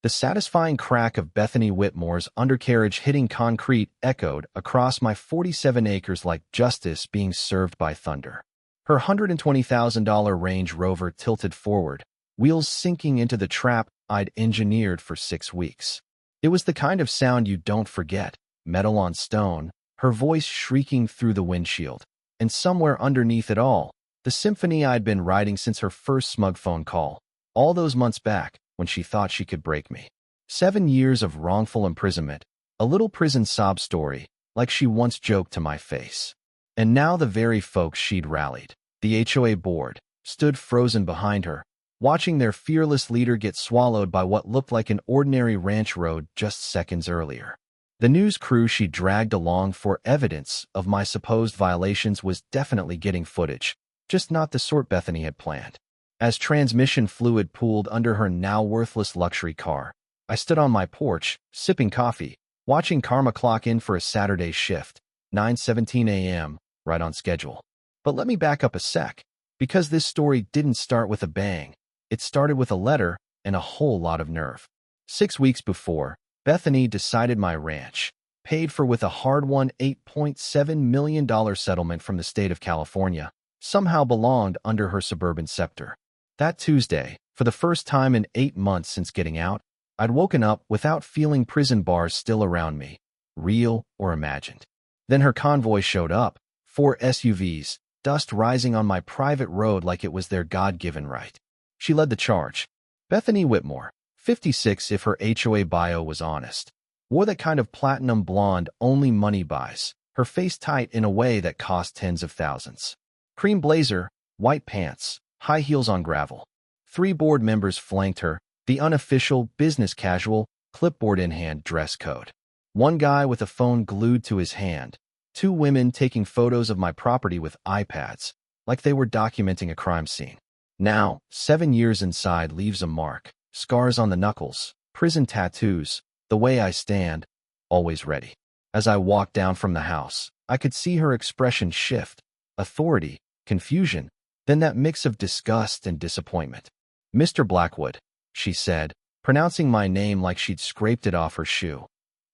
The satisfying crack of Bethany Whitmore's undercarriage hitting concrete echoed across my 47 acres like justice being served by thunder. Her $120,000 Range Rover tilted forward, wheels sinking into the trap I'd engineered for 6 weeks. It was the kind of sound you don't forget, metal on stone, her voice shrieking through the windshield. And somewhere underneath it all, the symphony I'd been writing since her first smug phone call, all those months back when she thought she could break me. 7 years of wrongful imprisonment, a little prison sob story, like she once joked to my face. And now the very folks she'd rallied, the HOA board, stood frozen behind her, watching their fearless leader get swallowed by what looked like an ordinary ranch road just seconds earlier. The news crew she dragged along for evidence of my supposed violations was definitely getting footage, just not the sort Bethany had planned. As transmission fluid pooled under her now worthless luxury car, I stood on my porch, sipping coffee, watching Karma clock in for a Saturday shift, 9:17 a.m., right on schedule. But let me back up a sec, because this story didn't start with a bang. It started with a letter and a whole lot of nerve. 6 weeks before, Bethany decided my ranch, paid for with a hard-won $8.7 million settlement from the state of California, somehow belonged under her suburban scepter. That Tuesday, for the first time in 8 months since getting out, I'd woken up without feeling prison bars still around me, real or imagined. Then her convoy showed up, 4 SUVs, dust rising on my private road like it was their God-given right. She led the charge. Bethany Whitmore, 56 if her HOA bio was honest, wore that kind of platinum blonde only money buys, her face tight in a way that cost tens of thousands. Cream blazer, white pants, high heels on gravel. 3 board members flanked her, the unofficial, business casual, clipboard in hand dress code. 1 guy with a phone glued to his hand. 2 women taking photos of my property with iPads, like they were documenting a crime scene. Now, 7 years inside leaves a mark, scars on the knuckles, prison tattoos, the way I stand, always ready. As I walked down from the house, I could see her expression shift, authority, confusion, then that mix of disgust and disappointment. "Mr. Blackwood," she said, pronouncing my name like she'd scraped it off her shoe.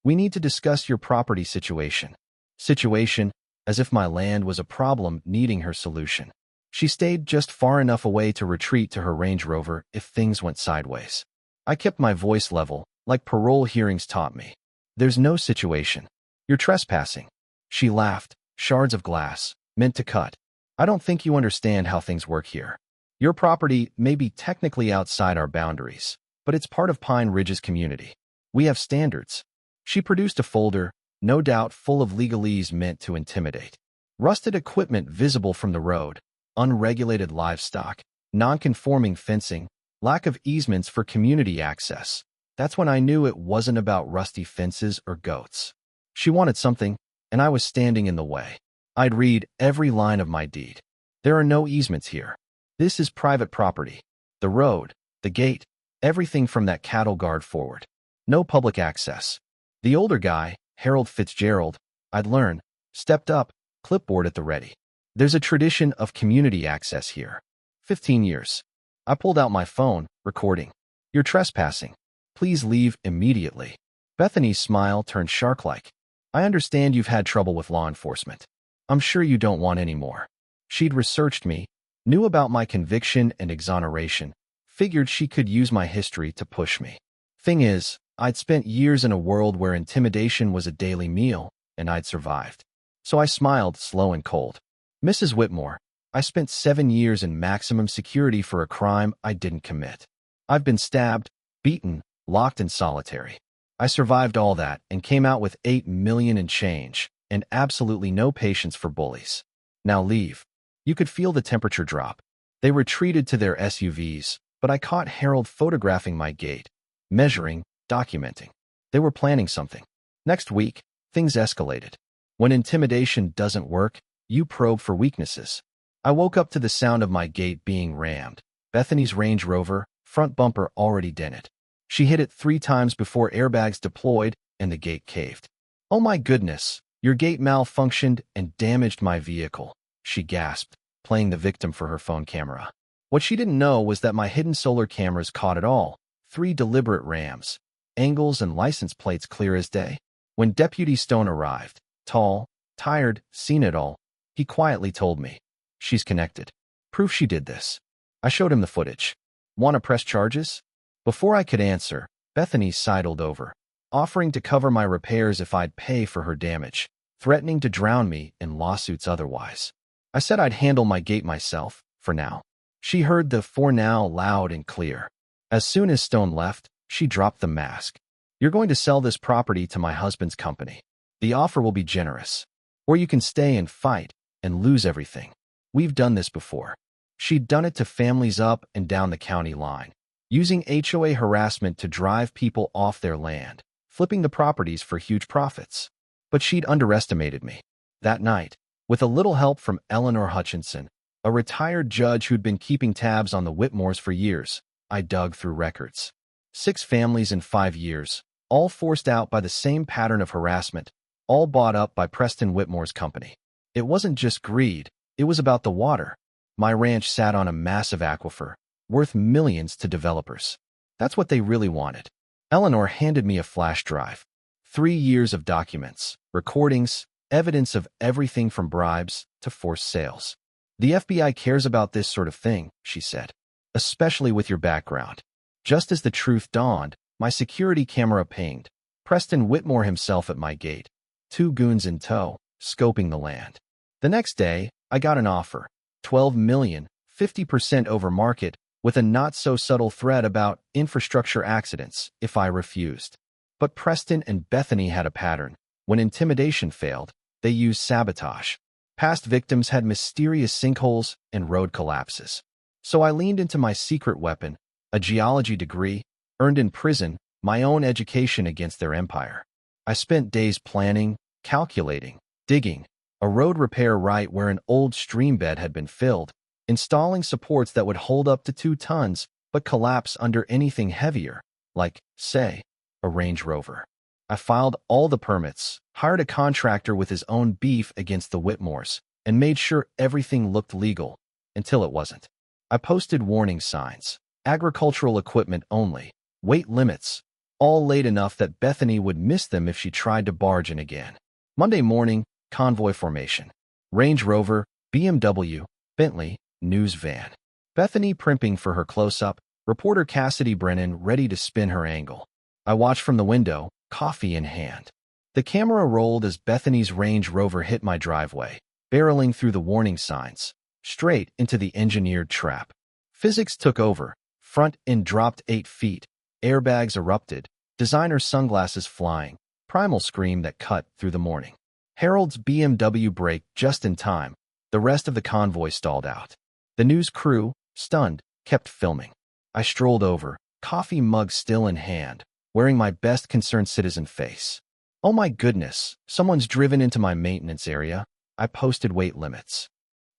"We need to discuss your property situation." Situation, as if my land was a problem needing her solution. She stayed just far enough away to retreat to her Range Rover if things went sideways. I kept my voice level, like parole hearings taught me. "There's no situation. You're trespassing." She laughed, shards of glass, meant to cut. "I don't think you understand how things work here. Your property may be technically outside our boundaries, but it's part of Pine Ridge's community. We have standards." She produced a folder, no doubt full of legalese meant to intimidate. Rusted equipment visible from the road, unregulated livestock, non-conforming fencing, lack of easements for community access. That's when I knew it wasn't about rusty fences or goats. She wanted something, and I was standing in the way. I'd read every line of my deed. "There are no easements here. This is private property. The road, the gate, everything from that cattle guard forward. No public access." The older guy, Harold Fitzgerald, I'd learned, stepped up, clipboard at the ready. "There's a tradition of community access here. 15 years. I pulled out my phone, recording. "You're trespassing. Please leave immediately." Bethany's smile turned shark-like. "I understand you've had trouble with law enforcement. I'm sure you don't want any more." She'd researched me, knew about my conviction and exoneration, figured she could use my history to push me. Thing is, I'd spent years in a world where intimidation was a daily meal, and I'd survived. So I smiled, slow and cold. "Mrs. Whitmore, I spent 7 years in maximum security for a crime I didn't commit. I've been stabbed, beaten, locked in solitary. I survived all that and came out with $8 million and change, and absolutely no patience for bullies. Now leave." You could feel the temperature drop. They retreated to their SUVs, but I caught Harold photographing my gate, measuring, documenting. They were planning something. Next week, things escalated. When intimidation doesn't work, you probe for weaknesses. I woke up to the sound of my gate being rammed. Bethany's Range Rover, front bumper already dented. She hit it 3 times before airbags deployed and the gate caved. "Oh my goodness, your gate malfunctioned and damaged my vehicle," she gasped, playing the victim for her phone camera. What she didn't know was that my hidden solar cameras caught it all, 3 deliberate rams, angles and license plates clear as day. When Deputy Stone arrived, tall, tired, seen it all, he quietly told me, "She's connected. Proof she did this." I showed him the footage. "Want to press charges?" Before I could answer, Bethany sidled over, offering to cover my repairs if I'd pay for her damage, threatening to drown me in lawsuits otherwise. I said I'd handle my gate myself, for now. She heard the "for now" loud and clear. As soon as Stone left, she dropped the mask. "You're going to sell this property to my husband's company. The offer will be generous. Or you can stay and fight and lose everything. We've done this before." She'd done it to families up and down the county line, using HOA harassment to drive people off their land, flipping the properties for huge profits. But she'd underestimated me. That night, with a little help from Eleanor Hutchinson, a retired judge who'd been keeping tabs on the Whitmores for years, I dug through records. 6 families in 5 years, all forced out by the same pattern of harassment, all bought up by Preston Whitmore's company. It wasn't just greed, it was about the water. My ranch sat on a massive aquifer, worth millions to developers. That's what they really wanted. Eleanor handed me a flash drive. 3 years of documents, recordings, evidence of everything from bribes to forced sales. "The FBI cares about this sort of thing," she said, "especially with your background." Just as the truth dawned, my security camera pinged. Preston Whitmore himself at my gate, 2 goons in tow, scoping the land. The next day, I got an offer. $12 million, 50% over market, with a not-so-subtle threat about infrastructure accidents if I refused. But Preston and Bethany had a pattern. When intimidation failed, they used sabotage. Past victims had mysterious sinkholes and road collapses. So I leaned into my secret weapon, a geology degree, earned in prison, my own education against their empire. I spent days planning, calculating, digging, a road repair right where an old stream bed had been filled, installing supports that would hold up to 2 tons but collapse under anything heavier, like, say, a Range Rover. I filed all the permits, hired a contractor with his own beef against the Whitmores, and made sure everything looked legal, until it wasn't. I posted warning signs, agricultural equipment only, weight limits, all late enough that Bethany would miss them if she tried to barge in again. Monday morning, convoy formation. Range Rover, BMW, Bentley, news van. Bethany primping for her close-up, reporter Cassidy Brennan ready to spin her angle. I watched from the window, coffee in hand. The camera rolled as Bethany's Range Rover hit my driveway, barreling through the warning signs, straight into the engineered trap. Physics took over, front end dropped 8 feet, airbags erupted, designer sunglasses flying, primal scream that cut through the morning. Harold's BMW braked just in time. The rest of the convoy stalled out. The news crew, stunned, kept filming. I strolled over, coffee mug still in hand, wearing my best concerned citizen face. "Oh my goodness, someone's driven into my maintenance area." I posted weight limits.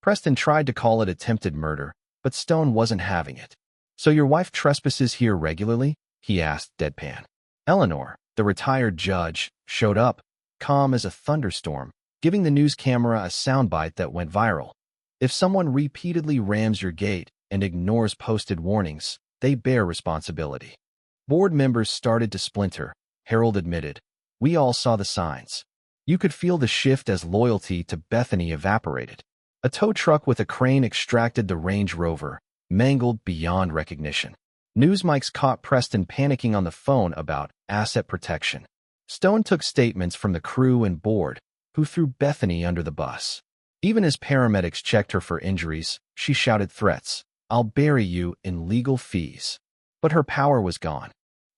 Preston tried to call it attempted murder, but Stone wasn't having it. "So your wife trespasses here regularly?" he asked deadpan. Eleanor, the retired judge, showed up, calm as a thunderstorm, giving the news camera a soundbite that went viral. "If someone repeatedly rams your gate and ignores posted warnings, they bear responsibility." Board members started to splinter, Harold admitted. "We all saw the signs." You could feel the shift as loyalty to Bethany evaporated. A tow truck with a crane extracted the Range Rover, mangled beyond recognition. News mics caught Preston panicking on the phone about asset protection. Stone took statements from the crew and board, who threw Bethany under the bus. Even as paramedics checked her for injuries, she shouted threats. "I'll bury you in legal fees." But her power was gone.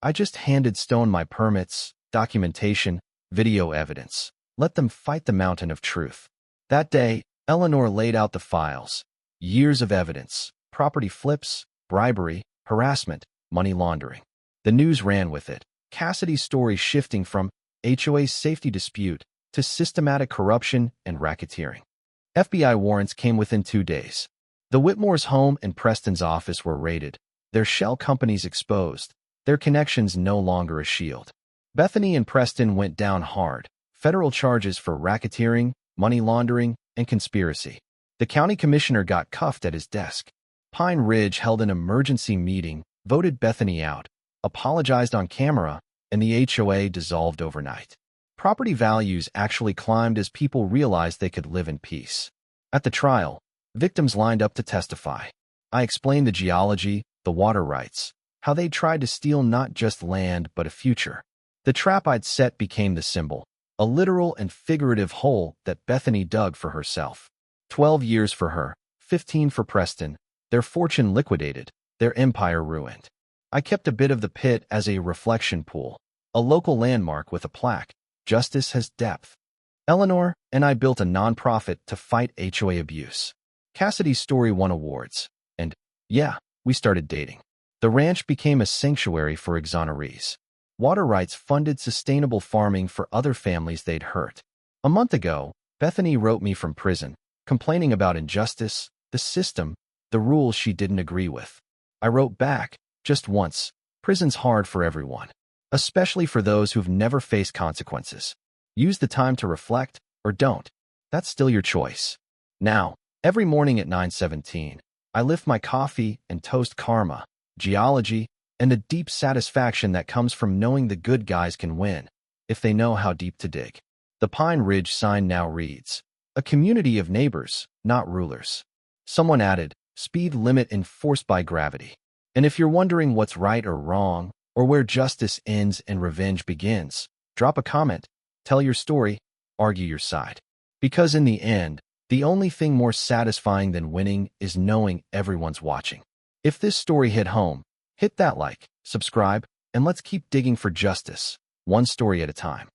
I just handed Stone my permits, documentation, video evidence. Let them fight the mountain of truth. That day, Eleanor laid out the files. Years of evidence, property flips, bribery, harassment, money laundering. The news ran with it. Cassidy's story shifting from HOA's safety dispute to systematic corruption and racketeering. FBI warrants came within 2 days. The Whitmore's home and Preston's office were raided, their shell companies exposed, their connections no longer a shield. Bethany and Preston went down hard, federal charges for racketeering, money laundering, and conspiracy. The county commissioner got cuffed at his desk. Pine Ridge held an emergency meeting, voted Bethany out, apologized on camera, and the HOA dissolved overnight. Property values actually climbed as people realized they could live in peace. At the trial, victims lined up to testify. I explained the geology, the water rights, how they tried to steal not just land but a future. The trap I'd set became the symbol, a literal and figurative hole that Bethany dug for herself. 12 years for her, 15 for Preston, their fortune liquidated, their empire ruined. I kept a bit of the pit as a reflection pool, a local landmark with a plaque. Justice has depth. Eleanor and I built a nonprofit to fight HOA abuse. Cassidy's story won awards. And, yeah, we started dating. The ranch became a sanctuary for exonerees. Water rights funded sustainable farming for other families they'd hurt. A month ago, Bethany wrote me from prison, complaining about injustice, the system, the rules she didn't agree with. I wrote back, just once, prison's hard for everyone, especially for those who've never faced consequences. Use the time to reflect, or don't. That's still your choice. Now, every morning at 9:17, I lift my coffee and toast karma, geology, and the deep satisfaction that comes from knowing the good guys can win, if they know how deep to dig. The Pine Ridge sign now reads, "A community of neighbors, not rulers." Someone added, "Speed limit enforced by gravity." And if you're wondering what's right or wrong, or where justice ends and revenge begins, drop a comment, tell your story, argue your side. Because in the end, the only thing more satisfying than winning is knowing everyone's watching. If this story hit home, hit that like, subscribe, and let's keep digging for justice, one story at a time.